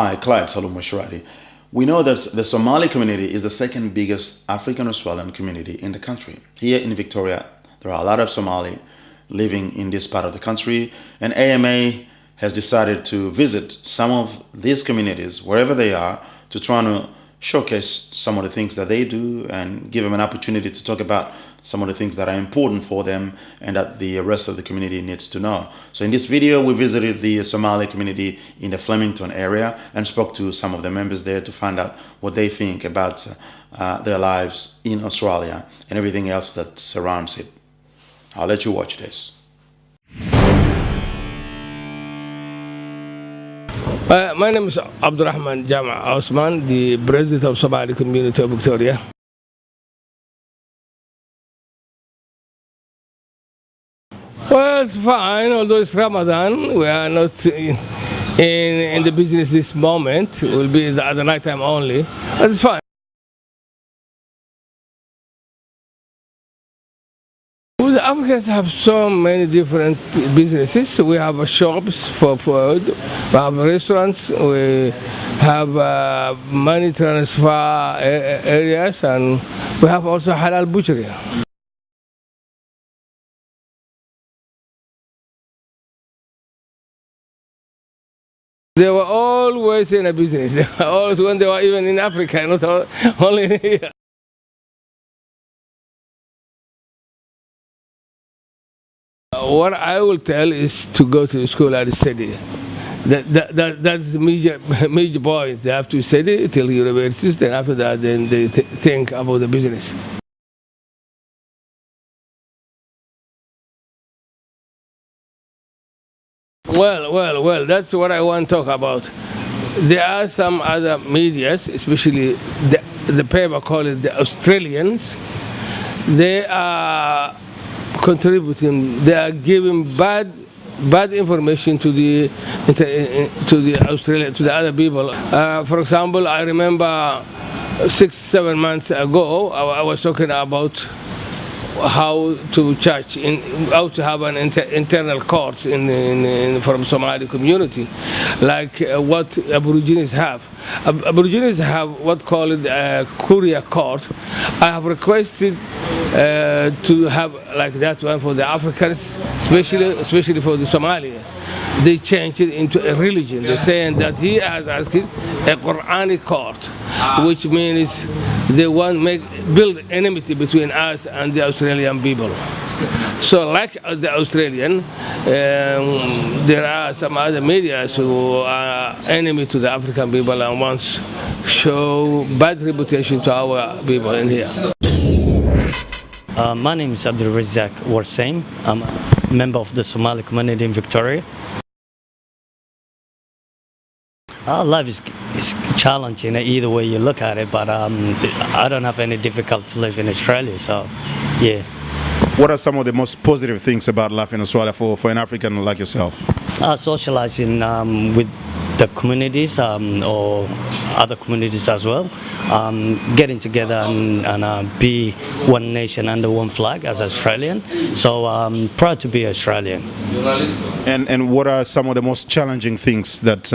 Hi, Clyde Salum Mushrati. We know that the Somali community is the second biggest African Australian community in the country. Here in Victoria, there are a lot of Somali living in this part of the country, and AMA has decided to visit some of these communities, wherever they are, to try to showcase some of the things that they do and give them an opportunity to talk about some of the things that are important for them and that the rest of the community needs to know. So in this video, we visited the Somali community in the Flemington area and spoke to some of the members there to find out what they think about their lives in Australia and everything else that surrounds it. I'll let you watch this. My name is Abdurrahman Jama Osman, the president of Somali community of Victoria. Well, it's fine, although it's Ramadan. We are not in the business this moment. It will be at the night time only, but it's fine. Well, the Africans have so many different businesses. We have shops for food, we have restaurants, we have money transfer areas, and we have also halal butchery. They were always in a business. They were always, when they were even in Africa, not only here. What I will tell is to go to school and study. That's the major point. They have to study till universities, then after that, then they think about the business. Well, that's what I want to talk about. There are some other medias, especially the paper called it the Australians. They are contributing, they are giving bad information to the Australian, to the other people. For example, I remember 6-7 months ago, I was talking about how to church, how to have an internal course from Somali community, like what Aborigines have. Aborigines have what called a courier court. I have requested to have like that one for the Africans, especially for the Somalis. They changed it into a religion. They're saying that he has asked a Quranic court, which means they want to build enmity between us and the Australian people. So like the Australian, there are some other media who are enemy to the African people and want to show bad reputation to our people in here. My name is Abdul Razak Warsain. I'm a member of the Somali community in Victoria. Life is challenging either way you look at it, but I don't have any difficulty to live in Australia, so yeah. What are some of the most positive things about life in Australia for an African like yourself? Socializing with the communities or other communities as well, getting together and be one nation under one flag as Australian. So I'm proud to be Australian. And what are some of the most challenging things that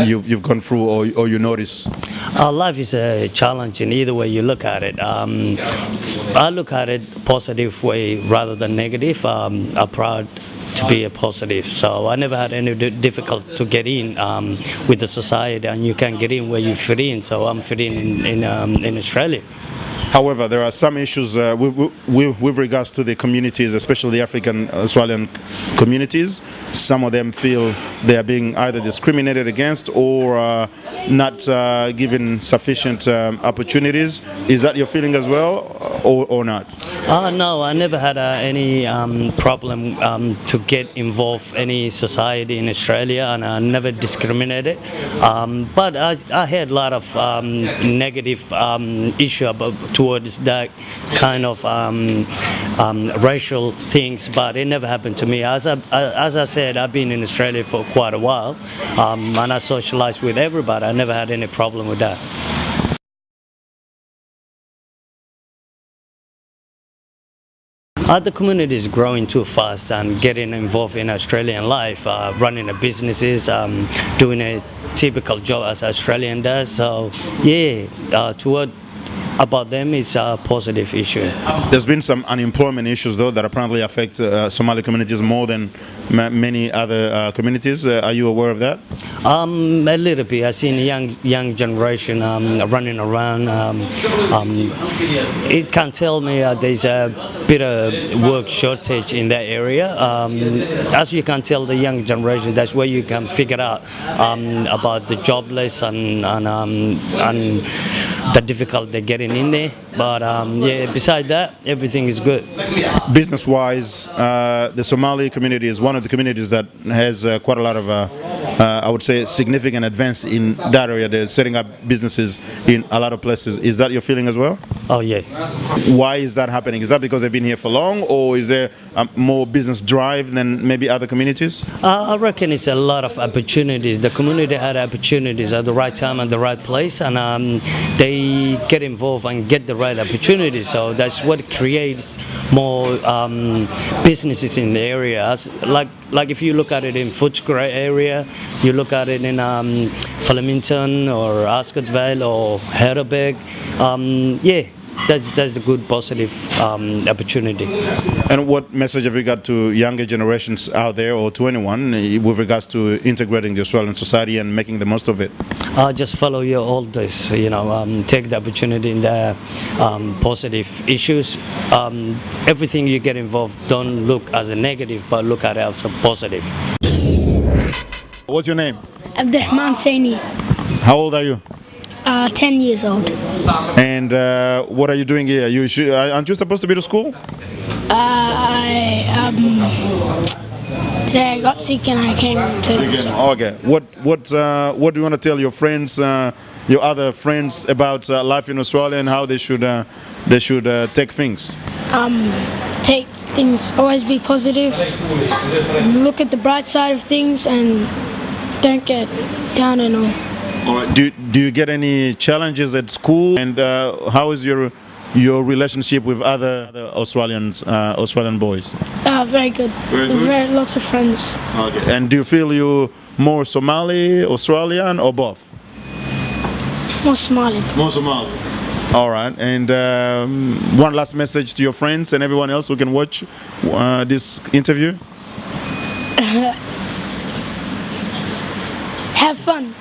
you've gone through or you notice? Life is a challenge in either way you look at it. I look at it positive way rather than negative. I'm proud to be a positive, so I never had any difficult to get in with the society, and you can get in where you fit in. So I'm fitting in Australia. However, there are some issues with regards to the communities, especially the African Australian communities. Some of them feel they are being either discriminated against or not given sufficient opportunities. Is that your feeling as well, or not? No, I never had any problem to get involved in any society in Australia, and I never discriminated. But I had a lot of negative issue towards that kind of racial things, but it never happened to me. As I said, I've been in Australia for quite a while, and I socialized with everybody. I never had any problem with that. The community is growing too fast and getting involved in Australian life, running the businesses, doing typical job as Australian does. So yeah, toward about them is a positive issue. There's been some unemployment issues though that apparently affect Somali communities more than many other communities. Are you aware of that? A little bit. I've seen a young generation running around. It can tell me there's a bit of work shortage in that area. As you can tell, the young generation, that's where you can figure out about the jobless and the difficult they're getting in there. But yeah, beside that, everything is good. Business-wise, the Somali community is one of the communities that has quite a lot of, I would say, significant advance in that area. They're setting up businesses in a lot of places. Is that your feeling as well? Oh yeah. Why is that happening? Is that because they've been here for long, or is there more business drive than maybe other communities? I reckon it's a lot of opportunities. The community had opportunities at the right time and the right place, and they get involved and get the right opportunities. So that's what creates more businesses in the area. Like if you look at it in Footscray area, you look at it in Flemington or Ascot Vale or Heidelberg, yeah, that's a good positive opportunity. And what message have you got to younger generations out there, or to anyone, with regards to integrating the Australian society and making the most of it? Just follow your elders, take the opportunity in the positive issues. Everything you get involved, don't look as a negative, but look at it as a positive. What's your name? Abdurrahman Saini, How old are you? 10 years old. And what are you doing here? Aren't you supposed to be to school? Today I got sick and I came to. Okay. What do you want to tell your friends, your other friends, about life in Australia and how they should take things? Take things, always be positive, look at the bright side of things, and don't get down and all. All right. Do you get any challenges at school? And how is your relationship with other Australian boys? Very good. Very good? Very lots of friends. Okay. And do you feel you more Somali, Australian, or both? More Somali. More Somali. All right. And one last message to your friends and everyone else who can watch this interview. Have fun.